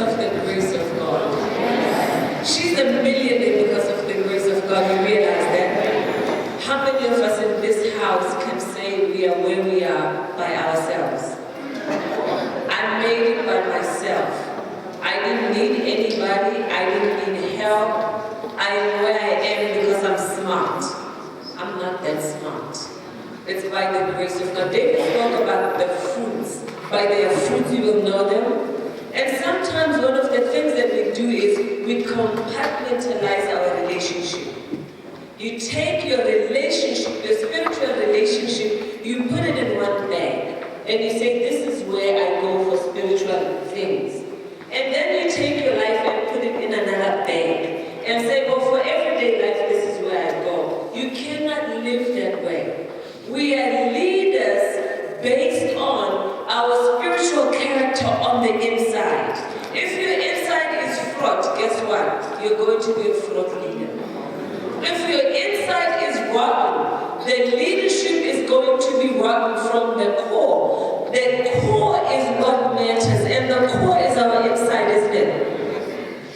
of the grace of God. She's a millionaire because of the grace of God. You realize that? How many of us in this house can say we are where we are by ourselves? I made it by myself. I didn't need anybody. I didn't need help. I am where I am because I'm smart. I'm not that smart. It's by the grace of God. David spoke about the fruits. By their fruits you will know them. And sometimes one of the things that we do is we compartmentalize our relationship. You take your relationship, your spiritual relationship, you put it in one bag. And you say, this is where I go for spiritual things. And then you take your life and put it in another bag. And say, well, for everyday life, this is where I go. You cannot live that way. We are leaders based on our spiritual character on the inside. If your inside is fraught, guess what? You're going to be a fraught leader. If your inside is rotten, the leadership is going to be rotten from the core. The core is what matters, and the core is our inside, isn't it?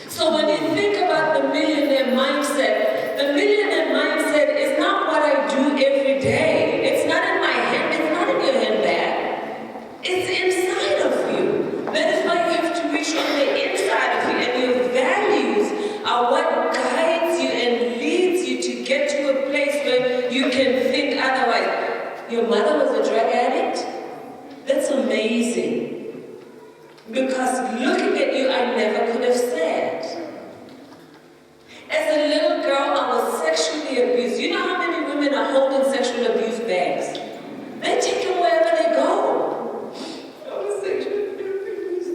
So when you think about the millionaire mindset, the millionaire mindset is not what I do every day. It's not in my hand, it's not in your handbag. It's inside of you. That is why you have to reach on the inside of you, and your values are what guides you and leads you to get to a place where you can think otherwise. Your mother was a drug addict? That's amazing. Because looking at you, I never could have said. As a little girl, I was sexually abused. You know how many women are holding sexual abuse bags? They take them wherever they go. I was sexually abused.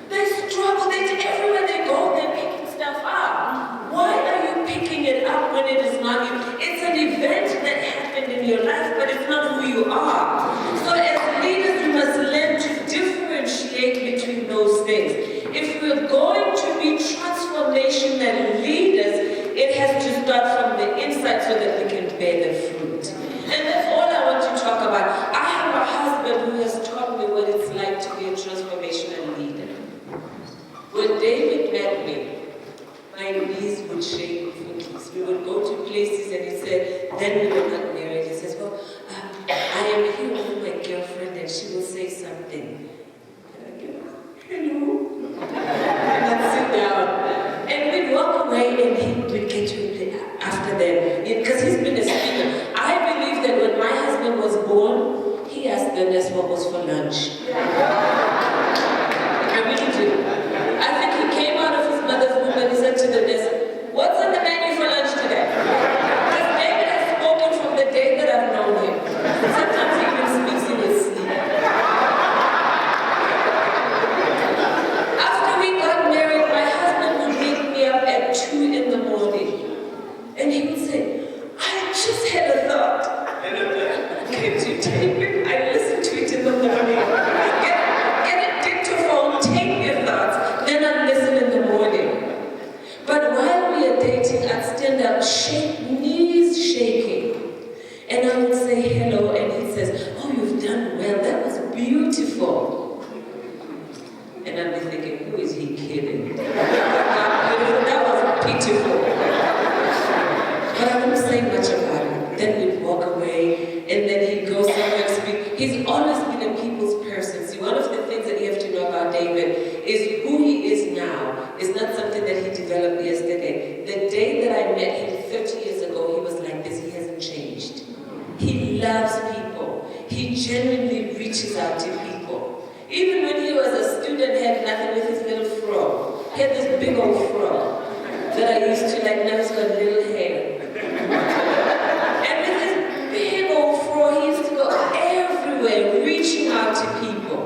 They struggle. Everywhere they go, they're picking stuff up. Why are you picking it up when it is not you? It's an event that happened in your life, but it's not who you are. So as leaders, you must learn to differentiate between those things. If we're going to be transformational leaders, it has to start from the inside so that we can bear the fruit. And that's all I want to talk about. I have a husband who has taught me what it's like to be a transformational leader. When David met me, my knees would shake before this. We would go to places and he said, then we were not married. He says, well, I am here with my girlfriend and she will say something. Hello. And I'd sit down. And we'd walk away and he would get to after them. Because he's been a speaker. I believe that when my husband was born, he asked the nurse what was for lunch. I really do. I think he came out of his mother's womb and he said to the nurse, what's on the menu for lunch today? Because David has spoken from the day that I've known him. Sometimes he even speaks in his sleep. After we got married, my husband would wake me up at 2 in the morning. And he would say, I just had a thought. Can't you take it? I listen to it in the morning. Get a dictaphone, take your thoughts, then I'll listen in the morning. But while we are dating, I'd stand up, knees shaking. And I would say hello, and he says, oh, you've done well, that was beautiful. And I'd be thinking, who is he kidding? That was pitiful. But I wouldn't say much about it. Then we'd walk away, and then he'd go somewhere and speak. He's always been a people's person. See, one of the things that you have to know about David is who he is now is not something that he developed yesterday. The day that I met him 30 years ago, he was like this. He hasn't changed. He loves people. He genuinely reaches out to people. Even when he was a student, had nothing with his little fro. He had this big old fro that I used to like. Now he's got little hair. And with his big old fro, he used to go everywhere, reaching out to people.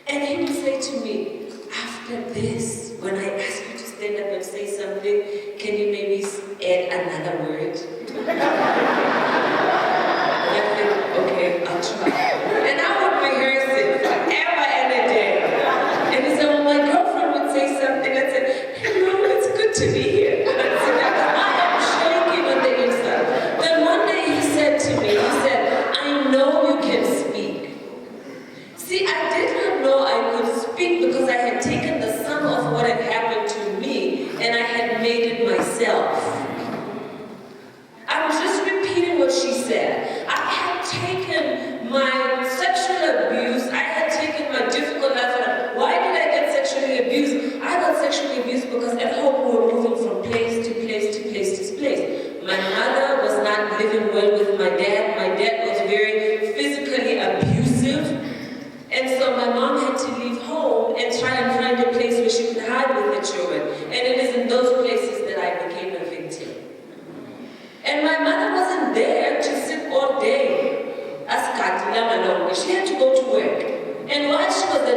And he would say to me, after this, when I ask you to stand up and say something, can you maybe add another word? And I think, okay, I'll try. And I would rehearse it forever and a day. And he said, well, my girlfriend would say something. I said, hello, it's good to be here. And I said, that was my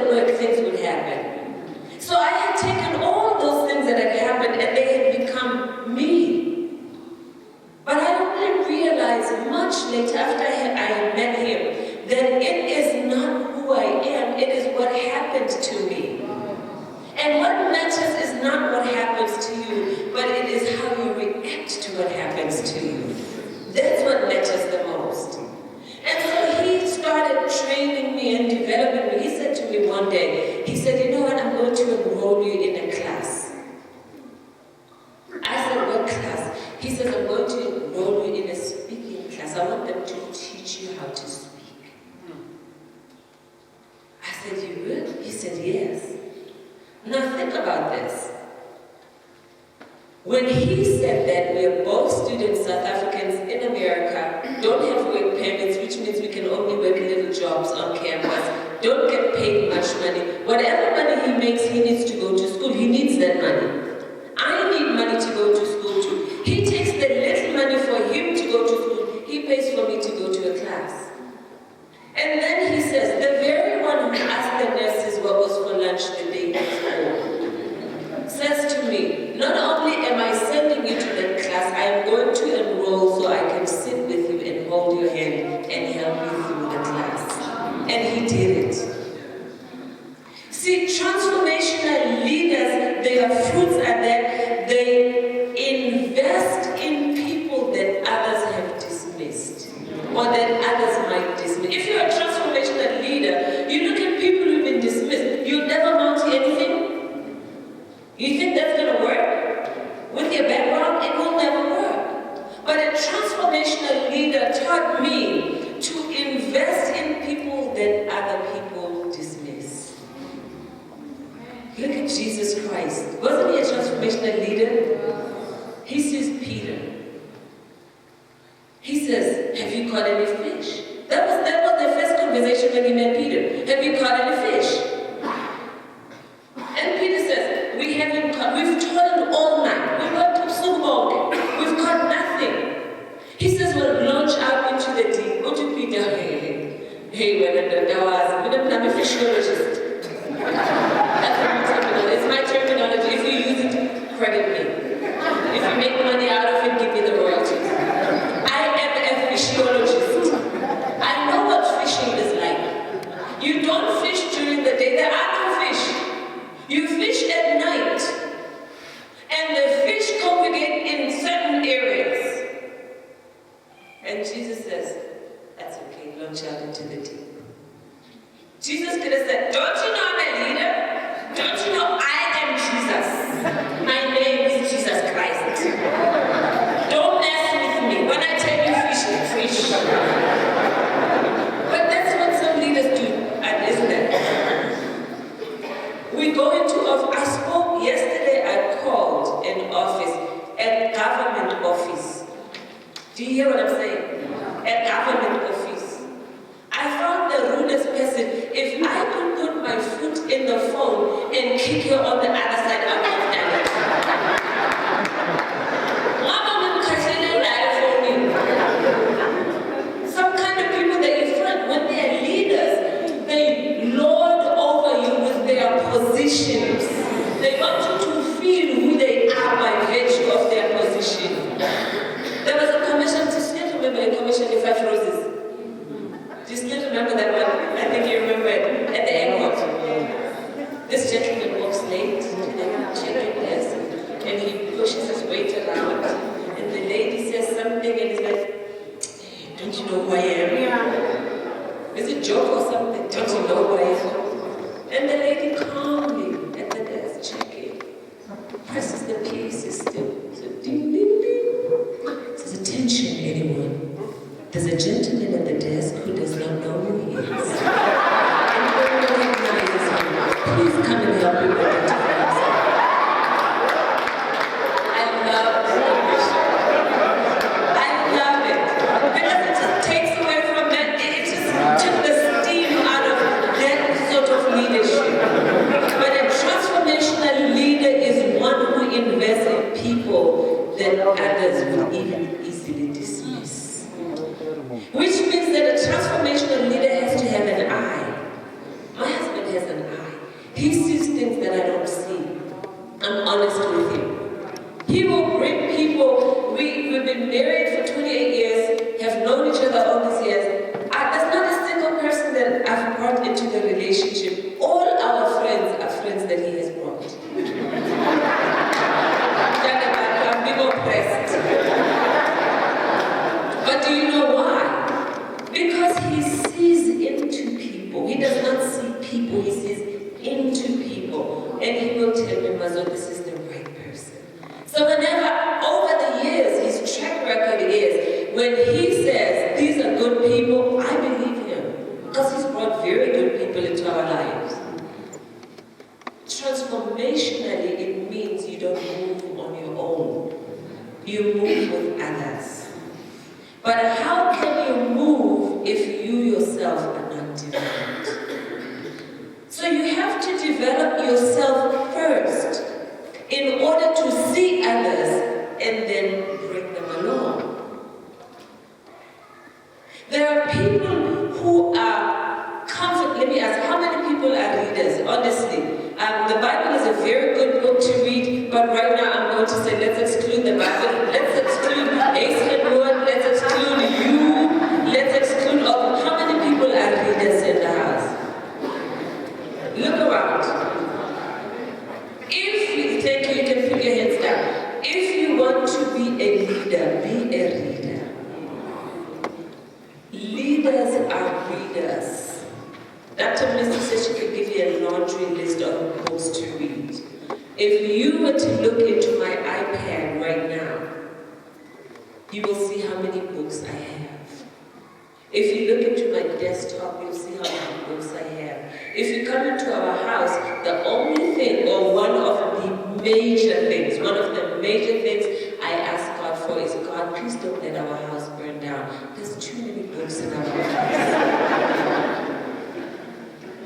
that things would happen. So I had taken all those things that had happened and they had become me. But I only realized much later after I had met him that it is not who I am, it is what happened to me. And what matters is not what happens to you, but it is how you react to what happens to you. That's what matters the most. And so he started training me and developing me. He said to me one day, he said, you know what, I'm going to enroll you in a class. I said, what class? He says, I'm going to enroll you in a speaking class. I want them to teach you how to speak. I said, you will? He said, yes. Now think about this. When he said that we are both students, South Africans in America, don't have work permits, which means we can only work little jobs on campus, don't get paid much money. Whatever money he makes, he needs to go to school. He needs that money. I need money to go to school too. He takes the little money for him to go to school. He pays for me to go to a class. And then he says, the very one who asked the nurses what was for lunch the day before, says to me, not only am I sending you to that class, I am going to enroll so I can sit with you and hold your hand and help you through the class. And he did it. See, transformational leaders, their fruits are that they invest in people that others have dismissed or that others might dismiss. If you're a transformational leader, you look at people who've been dismissed, you'll never mount anything. You think that's going to work? With your background, it will never work. But a transformational leader taught me to invest in people that other people dismiss. Look at Jesus Christ. Wasn't he a transformational leader? He sees Peter. He says, have you caught any fish? That was the first conversation when he met Peter. Have you caught any fish? And Peter says, we haven't caught, we've toiled all night. We've got so long. We've caught nothing. He says, well, launch out into the deep. Go to Peter. Hey, I'm a physiologist. That's my terminology. It's my terminology. If you use it, credit me. If you make money out of it, give me the royalties. I am a physiologist. I know what fishing is like. You don't fish during the day. There are no fish. You fish at night. And the fish congregate in certain areas. And Jesus says, that's okay, launch out into the deep. Jesus could have said, don't you know I'm a leader? Don't you know I am Jesus? My name is Jesus Christ. Don't mess with me. When I tell you fish, fish. But that's what some leaders do, isn't it? We go into office. I spoke yesterday, I called an office, a government office. Do you hear what I'm saying? A government office. I found the rudest person. If I could put my foot in the phone and kick her on the other side, I would have done it. Some kind of people that you find, when they are leaders, they lord over you with their positions. They want you to feel who they are by virtue of their position. There was a commission, do you still remember a commission in 5 Roses? Do you still remember that one? I think you remember it. At the airport. This gentleman walks late to the check-in desk and he pushes his weight around. And the lady says something and he's like, hey, don't you know who I am? Yeah. Is it a joke or something? Don't you know who I am? And the lady calmly at the desk check-in presses the PA system. So ding, ding, ding. Says, attention anyone. There's a gentleman at the desk who does not know who he is. And who recognizes him. Please come and help me identify himself. I love this. I love it. Because it just takes away from that. It just took the steam out of that. So Because he sees into people. He does not see people, he sees into people. And he will tell me, Mazo, this is the right person. So whenever, over the years, his track record is, when he says, these are good people, I believe him. Because he's brought very good people into our lives. Transformationally, it means you don't move on your own. You move with others. But how can you move if you yourself are not developed? So you have to develop yourself first in order to see others and then bring them along. There are people who are comfort. Let me ask, how many people are readers? Honestly, the Bible is a very good book to read, but right now I'm going to say let's exclude the Bible, let's exclude Ace and Lord, let's exclude you, let's exclude all. How many people are readers in the house? Look around. If you think you can put your hands down. If you want to be a leader, be a reader. Leaders are readers. Dr. Minister said she could give you a laundry list of books to read. If you were to look into my iPad right now, you will see how many books I have. If you look into my desktop, you'll see how many books I have. If you come into our house, the only thing, or one of the major things I ask God for is, God, please don't let our house burn down. There's too many books in our house.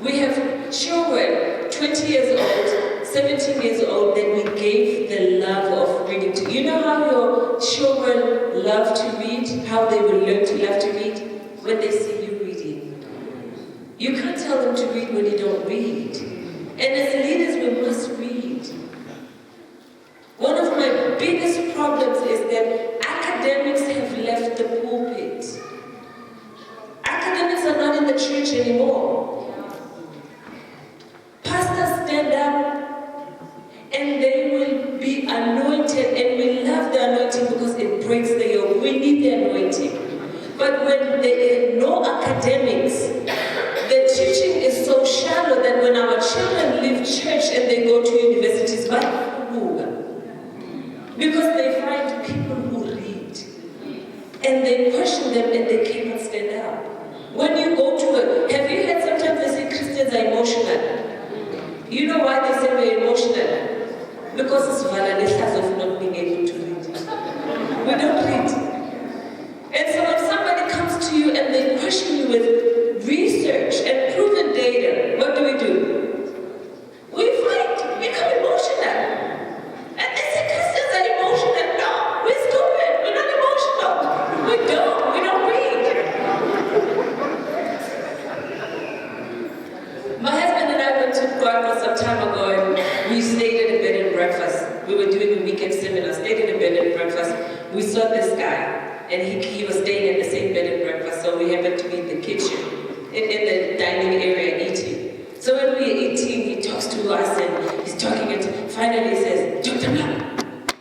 We have children, 20 years old, 17 years old, that we gave the love of reading to. You know how your children love to read? How they will learn to love to read? When they see you reading. You can't tell them to read when you don't read. And as leaders, we must read. One of my biggest problems is that academics have left the pulpit. Academics are not in the church anymore. Pastors stand up and they will be anointed, and we love the anointing because it breaks the yoke. We need the anointing. But when there are no academics, the teaching is so shallow that when our children leave church and they go to universities, because they find people who read and they question them and they cannot stand up. When you go to have you heard sometimes they say Christians are emotional? You know why they say we're emotional? Because it's validation of not being able to read. We don't read. And so if somebody comes to you and they question you with research and proven data, what do? We fight, we become emotional. And they say Christians are emotional. No, we're stupid, we're not emotional. We don't read. My husband and I went to Ghana some time ago and we stayed at a bed and breakfast. We were doing a weekend seminar, stayed at a bed and breakfast. We saw this guy. And he was staying in the same bed and breakfast, so we happened to be in the kitchen, in the dining area eating. So when we are eating, he talks to us and he's talking, and finally he says, Dr. Molapo,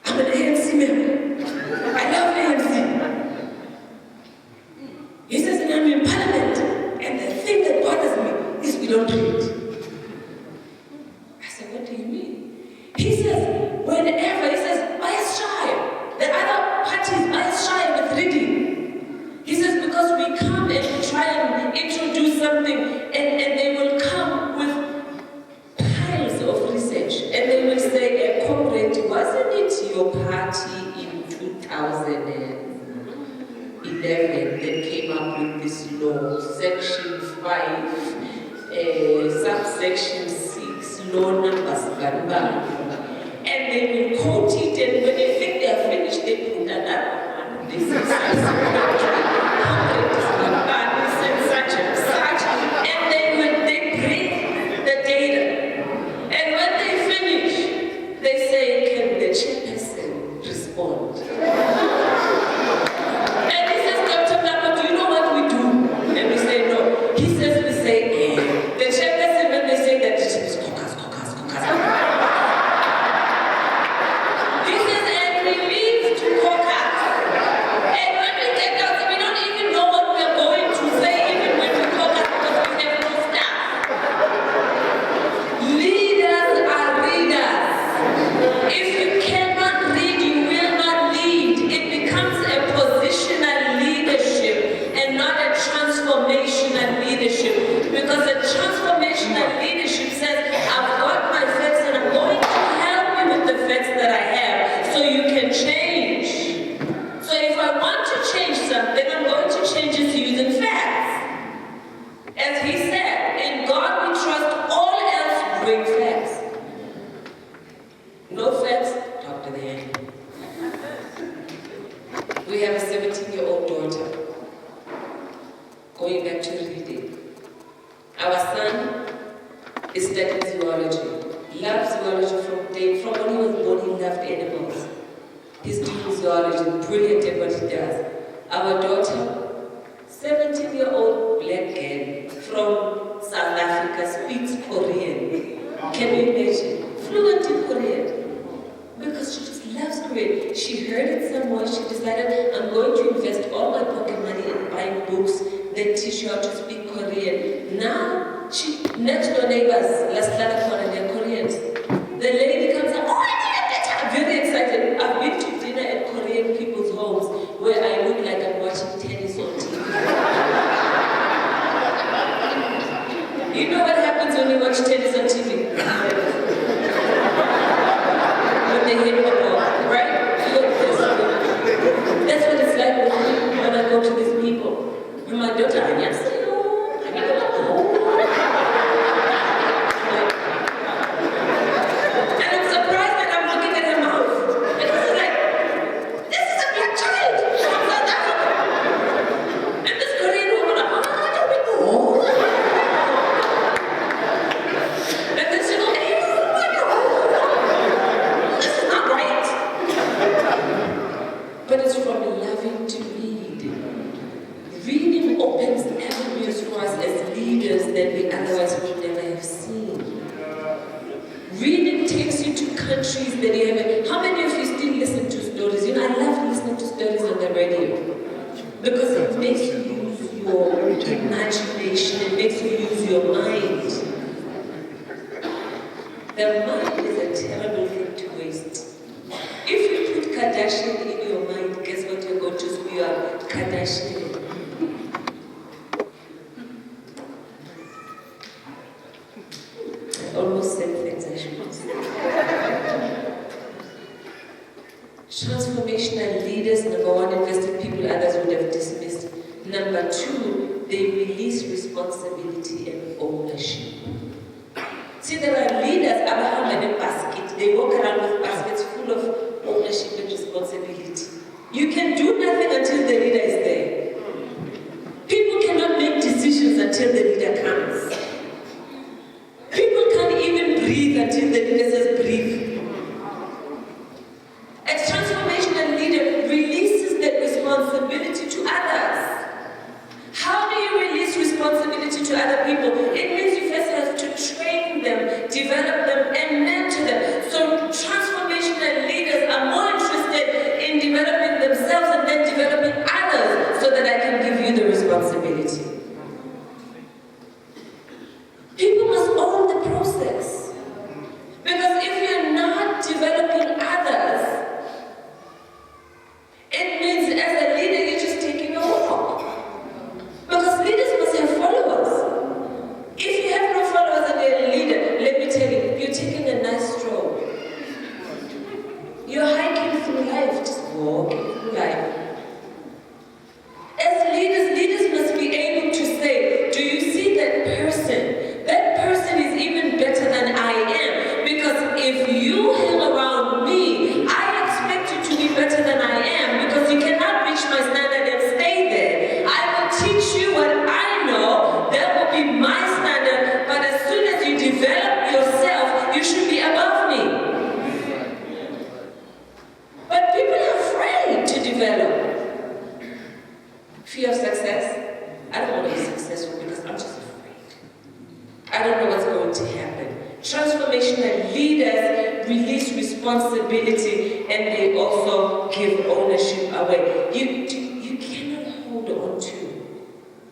I'm an ANC member. I love ANC. He says, and I'm in Parliament, and the thing that bothers me is we don't read. I said, what do you mean? He says, whenever, he says, I is shy. The other parties are shy with reading. He says, because we come and try and introduce something, and they will come with piles of research. And they will say, comrade, wasn't it your party in 2011 that came up with this law, section 5, subsection 6, law number, and they will quote it, and when they think they are finished, they put another one. This is such and they bring the data. And when they finish, they say, can the chairperson respond? And he says, Dr. Molapo, do you know what we do? And we say, no. He says, we say, the chairperson, when they say that, it is caucus. He says, and we leave to caucus. And when we get transformational leadership. Because the transformational leadership says, I've got my facts and I'm going to help you with the facts that I have so you can change. So if I want to change something, I'm going to change it using facts. As he said, in God we trust, all else bring facts. No facts, talk to the end. We have a 17-year-old daughter. Going back to reading. Our son is studying zoology. Loves zoology from when he was born. He loved animals. He's doing zoology, brilliant at what he does. Our daughter, 17-year-old black girl from South Africa, speaks Korean. Can you imagine? Fluent in Korean. Because she just loves Korean. She heard it somewhere. She decided, I'm going to invest all my pocket money in buying books that teach her to speak Korean. Now, next door neighbors, they're Koreans. The lady comes up, oh, I need a better. Very excited. I've been to dinner at Korean people's homes where I look like I'm watching tennis on TV. You know what happens when you watch tennis on TV? When they hit the ball, right? Look this. That's what it's like with me when I go to these people. With my daughter, I'm saying, and I'm surprised that I'm looking at her mouth. Because it's like, this is a black child from South Africa. And this Korean woman, I don't know. And then she goes, hey, this is not right. But it's from loving to read. Reading opens avenues for us as leaders that we otherwise would never have seen. Reading takes you to countries that you haven't. How many of you still listen to stories? You know, I love listening to stories on the radio because it makes you use your imagination, it makes you use your mind. The mind is a terrible thing to waste. If you put Kardashian in your mind, guess what you're going to do? You are Kardashian. Almost said things I shouldn't say. Transformational leaders, number one, invest in people others would have dismissed. Number two, they release responsibility and ownership. See, there are leaders, Abraham in a basket. They walk around with baskets full of ownership and responsibility. You can do nothing until the leader is there. People cannot make decisions until the leader comes. People can't even breathe until the leader says breathe. A transformational leader releases that responsibility to others. How do you release responsibility to other people? It means you first have to train them, develop them, and mentor them. So transformational leaders are more interested in developing themselves and then developing others so that I can give you the responsibility. People must own the process. Because if you're not developing others, it means as a leader you're just taking a walk. Because leaders must have followers. If you have no followers and you're a leader, let me tell you, you're taking a nice stroll. You're hiking through life, just walking through life. As leaders, leaders must be able to say, do you see that person? That person is even better than I am. Because if you hang around me, I expect you to be better than I am. Because you cannot reach my standard and stay there. I will teach you what I know. That will be my standard. But as soon as you develop yourself, you should be above me. But people are afraid to develop. Fear of success. I don't want to be successful because I'm just afraid. I don't know what's going to happen. Transformational leaders release responsibility and they also give ownership away. You cannot hold on to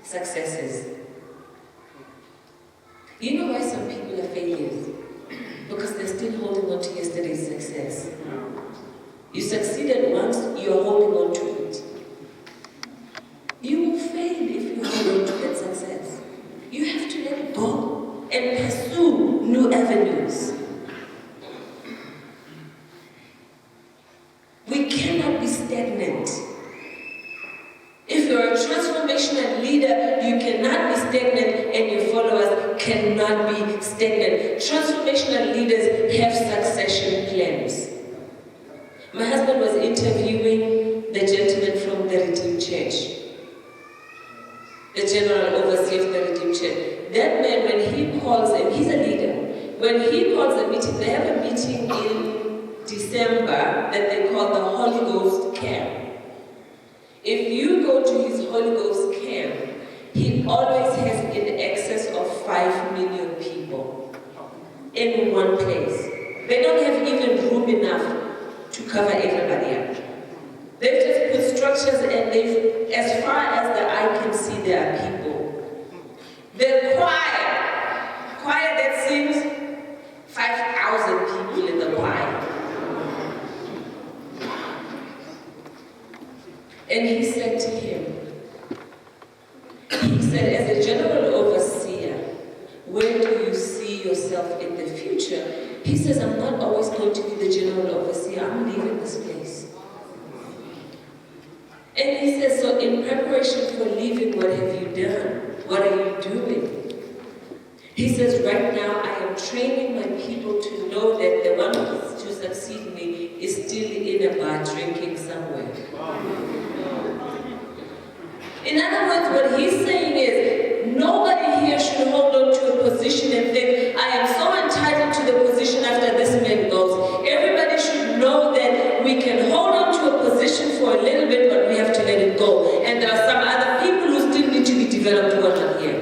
successes. You know why some people are failures? Because they're still holding on to yesterday's success. You succeeded once, you're holding on to it. You will fail if you hold on to that cannot be stagnant. Transformational leaders have succession plans. My husband was interviewing the gentleman from the Redeemed Church, the general overseer of the Redeemed Church. That man, when he calls him, he's a leader. When he calls a meeting, they have a meeting in December that they call the Holy Ghost Camp. If you go to his Holy Ghost Camp, he always has in excess of 5 million people in one place. They don't have even room enough to cover everybody up. They've just put structures and they've, as far as the eye can see, there are people. The choir that sings, 5,000 people in the choir. And he said to him, he said, as a general overseer, where do you see yourself in the future? He says, I'm not always going to be the general overseer. I'm leaving this place. And he says, so in preparation for leaving, what have you done? What are you doing? He says, right now I am training my people to know that the one who is to succeed me is still in a bar drinking somewhere. In other words, what he's saying is, nobody here should hold on to a position and think, I am so entitled to the position after this man goes. Everybody should know that we can hold on to a position for a little bit, but we have to let it go. And there are some other people who still need to be developed who are not here.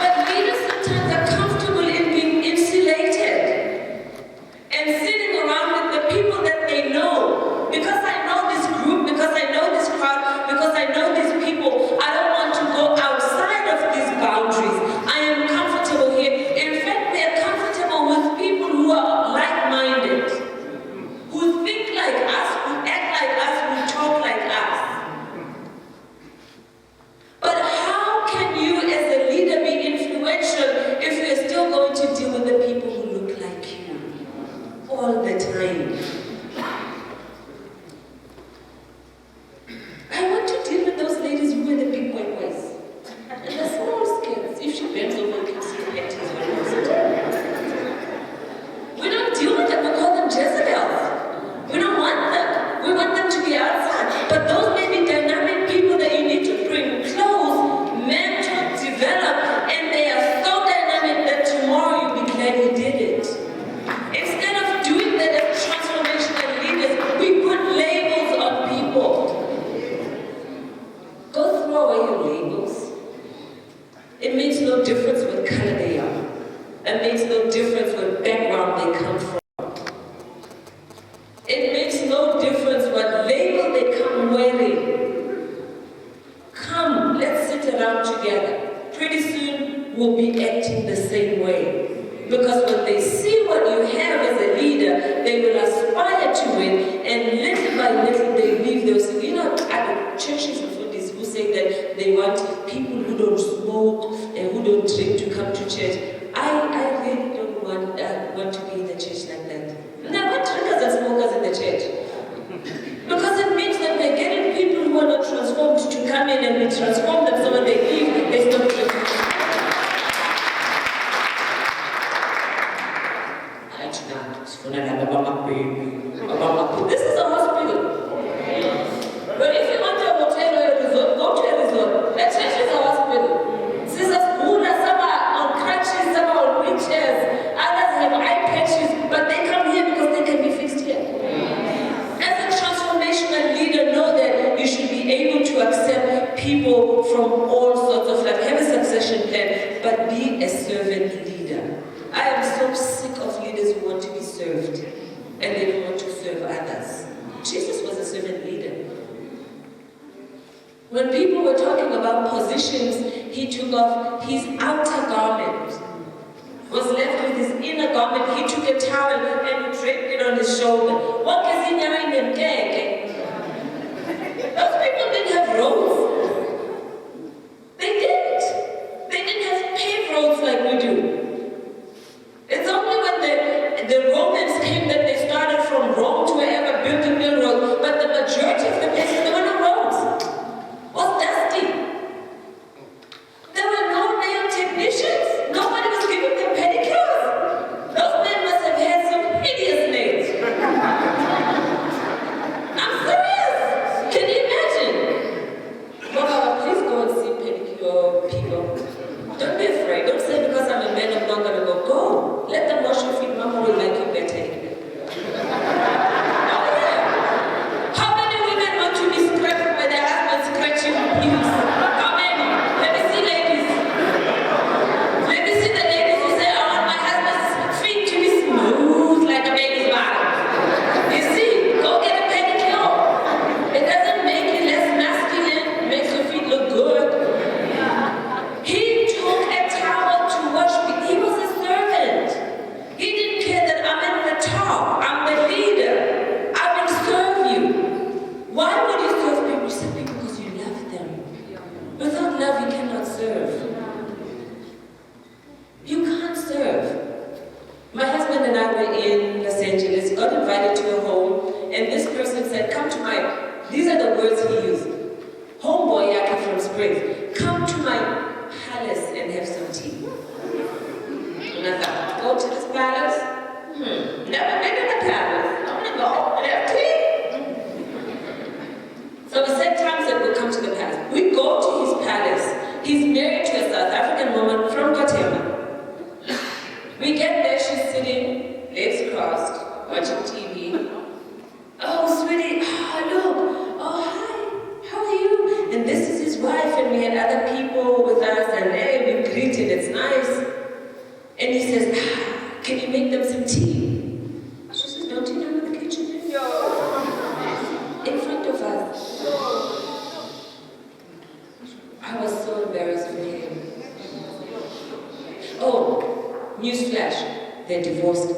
But leaders sometimes are comfortable in being insulated and sitting around with the people that they know. Because I know this group, because I know this crowd, because I know these people, I don't want to go outside of these boundaries. I am comfortable here. In fact, we are comfortable with people who are like-minded, who think like us, who act like us, who talk like us. But how can you as a leader be influential if you're still going to deal with the people who look like you all the time? I want to deal with those ladies who wear the big white waist and the small skirts. If she bends over, you can see her panties almost. We don't deal with them, we call them Jezebels. We don't want them. We want them to be outside. But those may be dynamic people that you need to bring close, mentor, develop, and they are so dynamic that tomorrow you'll be glad you did it. Instead of doing that as transformational leaders, we put labels on people. Go throw away your labels. It makes no difference what color they are. It makes no difference what background they come from. It makes no difference what label they come wearing. Come, let's sit around together. Pretty soon we'll be acting the same way. Because when they see what you have as a leader, they will aspire to it, and little by little they leave those. You know, at the churches who say that they want people who don't smoke and who don't drink to come to church. I really don't want to be in the church like that. Now, what drinkers and smokers in the church? Because it means that we're getting people who are not transformed to come in and be transformed, and so when they leave, they stop drinking. This is a hospital. But if you want a hotel or a resort, go to a resort. The church is a hospital. Sisters some are on crutches, some are on wheelchairs, others have eye patches, but they come here because they can be fixed here. As a transformational leader, know that you should be able to accept people from all sorts of life. Have a succession plan, but be a servant leader. I am so sick of leaders who want to be served and they don't want to serve others. Jesus was a servant leader. When people were talking about positions, he took off his outer garment, was left with his inner garment. He took a towel and draped it on his shoulder. What is he doing in there? Those people didn't have roads. They didn't. They didn't have paved roads like we do. It's only when the Romans came that they started from Rome to wherever building new roads. But the majority of the places, there were no roads. What does words he used. Homeboy Yaki from Springs, come to my palace and have some tea. And I thought, go to this palace? Never been in a palace. I'm gonna go home and have tea. So we said times that we'll come to the palace. We go to his palace. He's married to a South African woman from Guatemala. We get there, she's sitting, legs crossed, watching TV. Oh, sweetie, look. Oh, hi, how are you? And this is his wife, and we had other people with us, and hey, we greeted, it's nice. And he says, can you make them some tea? She says, don't you know where the kitchen is? In front of us. I was so embarrassed for him. Oh, newsflash, they're divorced.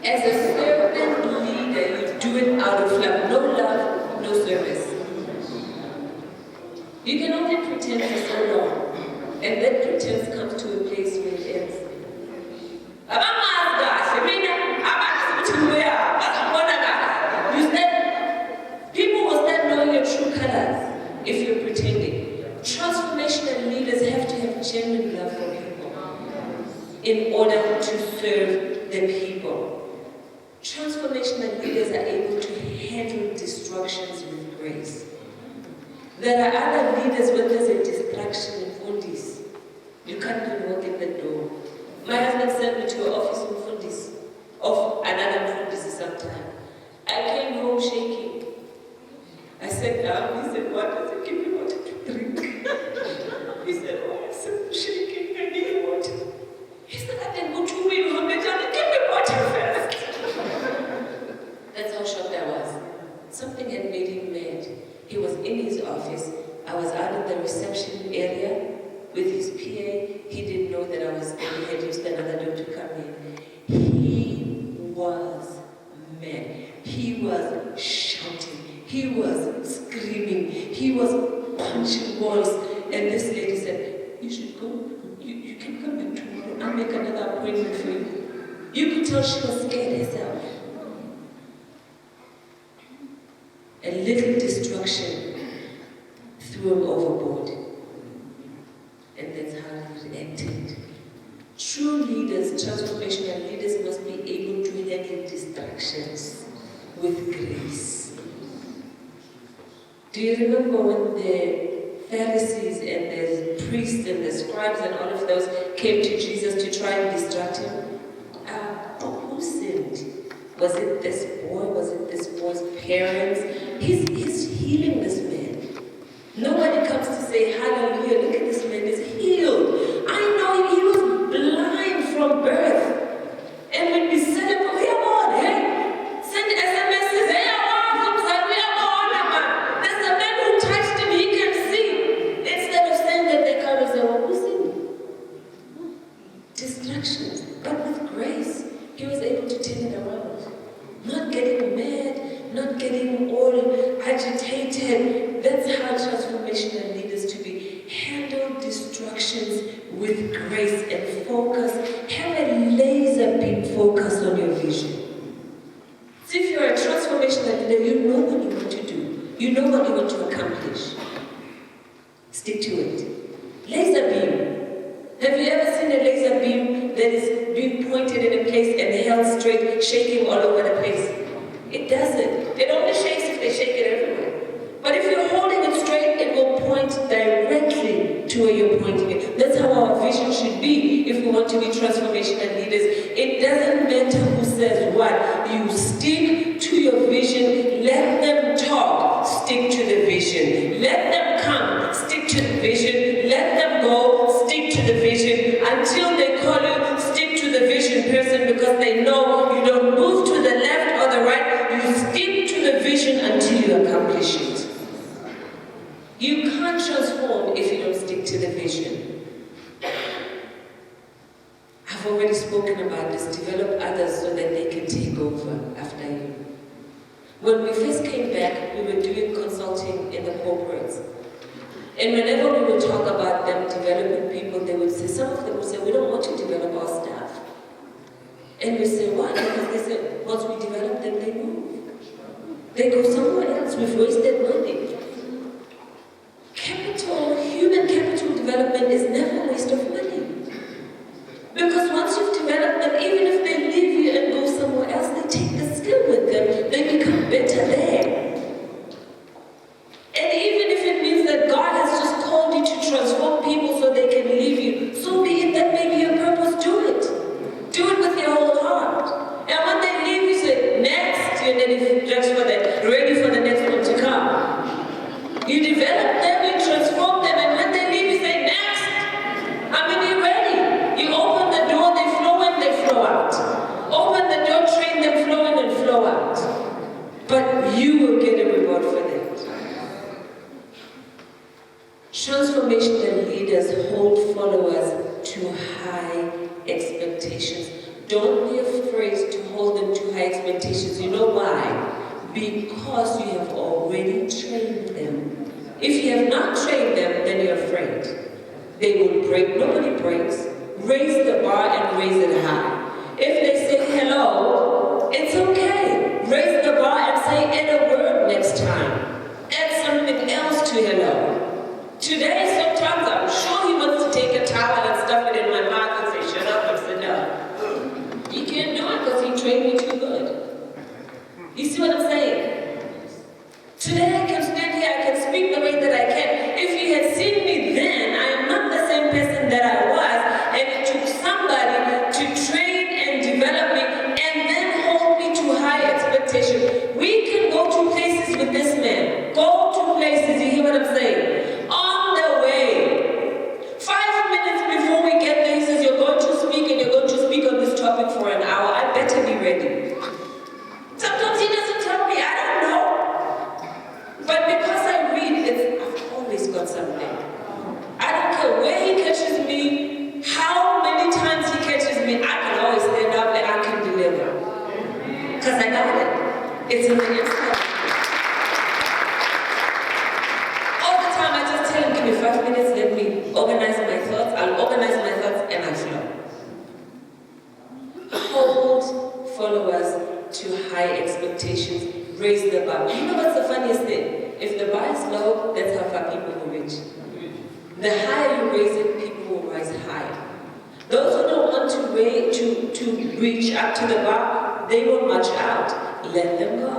As a servant leader, you do it out of love. No love, no service. You can only pretend for so long. And that pretense comes to a place where it ends. You said, people will start knowing your true colors if you're pretending. Transformational leaders have to have genuine love for people in order to serve the people. Transformational leaders are able to handle distractions with grace. There are other leaders when there's a distraction in Fundis. You can't even walk in the door. My husband sent me to an office in Fundis, of another Fundis sometime. I came home shaking. I sat down, he said, what does it give me water to drink? He said, oh, I'm so shaking, I need water. He said, I can go to me, give me water first. That's how shocked I was. Something had made him mad. He was in his office. I was out in the reception area with his PA. He didn't know that I was there. He had used another door to come in. He was mad. He was shouting. He was screaming. He was punching walls. And this lady said, you should go. You can come back tomorrow. I'll make another appointment for you. You could tell she was scared herself. A little destruction threw him overboard. And that's how it ended. True leaders, transformational leaders, must be able to handle distractions with grace. Do you remember when the Pharisees and the priests and the scribes and all of those came to Jesus to try and distract him? Who sinned? Was it this boy? Was it this boy's parents? He's healing this man. Nobody comes to say, hallelujah, look at this man, he's healed. I know he was blind from birth. And when we celebrate, we are born, hey? Send SMSs, hey, we are born. There's a man who touched him, he can see. Instead of saying that, they come and say, well, who's in? Distractions. But with grace, he was able to turn it around. Not getting mad, not getting all agitated. That's how transformational leaders to be. Handle distractions with grace and focus. Have a laser beam focus on your vision. So if you're a transformational leader, you know what you want to do. You know what you want to accomplish. Stick to it. Laser beam. Have you ever seen a laser beam that is being pointed in a place and held straight, shaking all over the place? It doesn't. It only shakes if they shake it everywhere. But if you're holding it straight, it will point directly to where you're pointing it. That's how our vision should be if we want to be transformational leaders. It doesn't matter who says what. You stick to your vision. Let them talk. Stick to the vision. Let them come. Stick to the vision. Let them go. Stick to the vision. Until they call you, stick to the vision person, because they know you don't move to the left or the right. You stick to the vision until you accomplish it. You can't transform if you don't stick to the vision. I've already spoken about this. Develop others so that they can take over after you. When we first came back, we were doing consulting in the corporates. And whenever we would talk about them developing people, they would say, some of them would say, we don't want to develop our staff. And we say, why? Because they said, once we develop them, they move. They go somewhere else. We've wasted money. Human capital development is never a waste of money. Because once you've developed them, even if they leave you and go somewhere else, they take the skill with them. They become better there. And even if it means that God has just called you to transform people so they can leave you, so be it. That may be your purpose. Do it. Do it with your whole heart. And when they leave, you say, next, and then if just for that, ready for the next one to come. You develop them, you transform them, and when they leave, you say, next. I mean, you're ready. You open the door, they flow in, they flow out. Open the door, train them, flow in and flow out. But you will get a reward for that. Transformational leaders hold followers to high expectations. Don't be afraid to hold them to high expectations. You know why? Because you have already trained them. If you have not trained them, then you're afraid. They will break. Nobody breaks. Raise the bar and raise it high. If they say hello, it's okay. Raise the bar and say add a word next time. Add something else to hello. Today, sometimes I'm sure he wants to take a towel and stuff it in my mouth and say, shut up and sit down. He can't do it because he trained me too good. You see what I'm saying? Today I can stand here, I can speak the way that I can. If you had seen me then, I am not the same person that I was, and it took somebody to train and develop me and then hold me to high expectation. We can go to places with this man. Go to places, you hear what I'm saying? On the way. 5 minutes before we get there, he says, you're going to speak and you're going to speak on this topic for an hour. I better be ready. Sometimes he doesn't tell me, I don't know. But because I read it, I've always got something. I don't care where he catches me, how many times he catches me, I can always stand up and I can deliver. Because I got it. It's in the inside. All the time I just tell him, give me 5 minutes, let me organize my thoughts. I'll organize my thoughts and I'll flow. Hold followers to high expectations. Raise the bar. You know what's the funniest thing? If the bar is low, that's how far people will reach. The higher you raise it, people will rise higher. Those who don't want to reach up to the bar, they will march out. Let them go.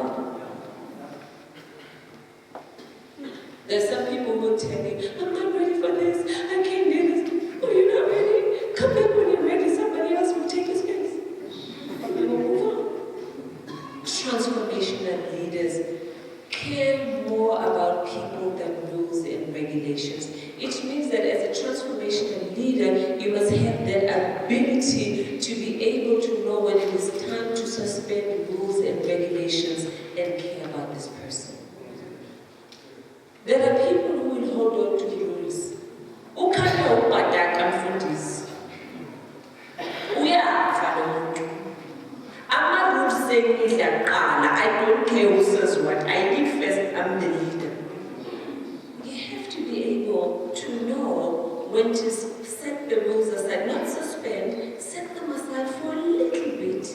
There's some people who will tell me, I'm not ready for this. I can't do this. Oh, you're not ready? Come back when you're ready. Somebody else will take your space. We will move on. Transformational leaders care more about people than rules and regulations. It means that as a transformational leader, you must have that ability to be able to know when it is time to suspend rules and regulations and care about this person. There are people who will hold on to rules. Who can't know what that confronts? We are following. I'm not rules saying I don't care who says what. I did first, I'm the leader. You have to be able to know when to set the rules aside, not suspend, set them aside for a little bit,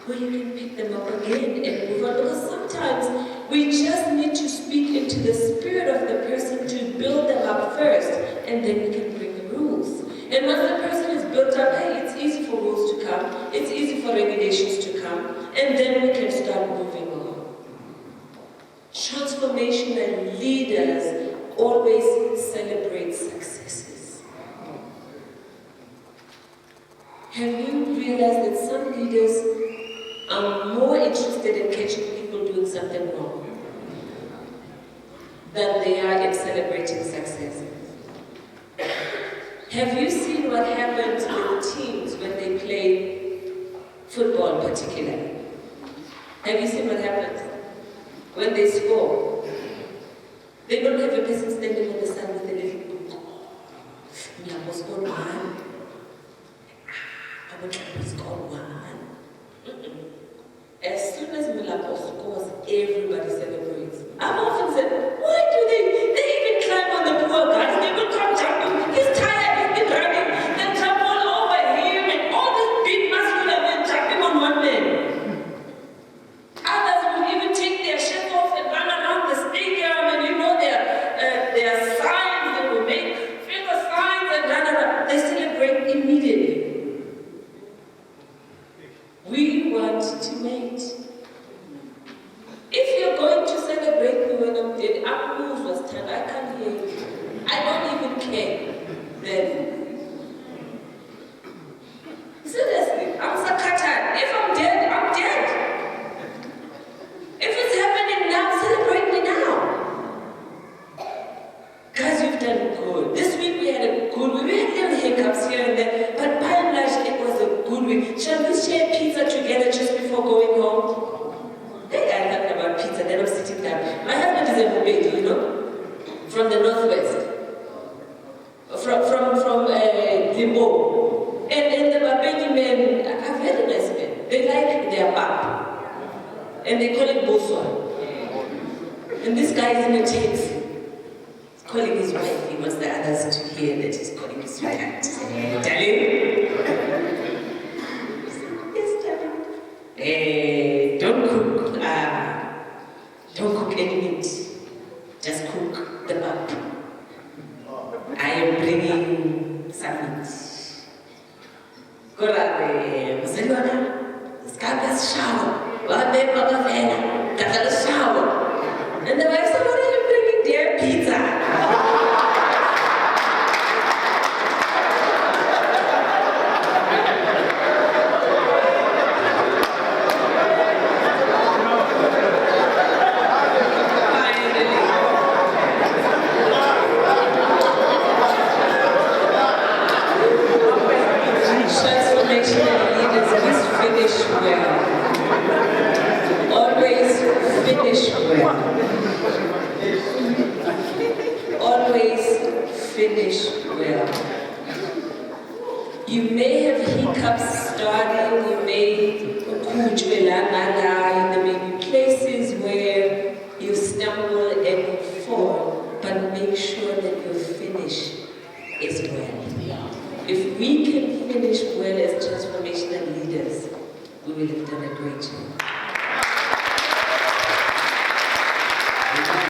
where you can pick them up again and move on. Because sometimes we just need to speak into the spirit of the person to build them up first, and then we can bring the rules. And once the person is built up, hey, it's easy for rules to come, it's easy for regulations to come, and then we can start moving on. Transformational leaders always celebrate successes. Have you realized that some leaders are more interested in catching people doing something wrong than they are in celebrating success? Have you seen what happens with teams when they play football particularly? Have you seen what happens when they score? They don't have a person standing on the side with a little book. Molapo scored one. Molapo scored one. As soon as Molapo scores, everybody celebrates. I've often said, why do they even climb on the poor guys? They will come jumping. He's tired, he's been running. Then jump all over him and all this big muscular men jumping on one man. Others will even take pizza, then I'm sitting down. My husband is a Mubedi, you know, from the northwest, from Limbo. And the Mabedi men are very nice men. They like their pap. And they call it Boswa. And this guy is in a taxi. He's calling his wife. He wants the others to hear that he's calling his sweetheart. Darling? Yes, darling. Don't cook any meat. Just cook the pap. I am bringing some meat. Correct. Scagas shower. Well, then Papa Vena. Got a shower. And the wife said, what are you bringing, dear? Pizza. Finish well. You may have hiccups starting, you may there may be places where you stumble and you fall, but make sure that your finish is well. If we can finish well as transformational leaders, we will have done a great job.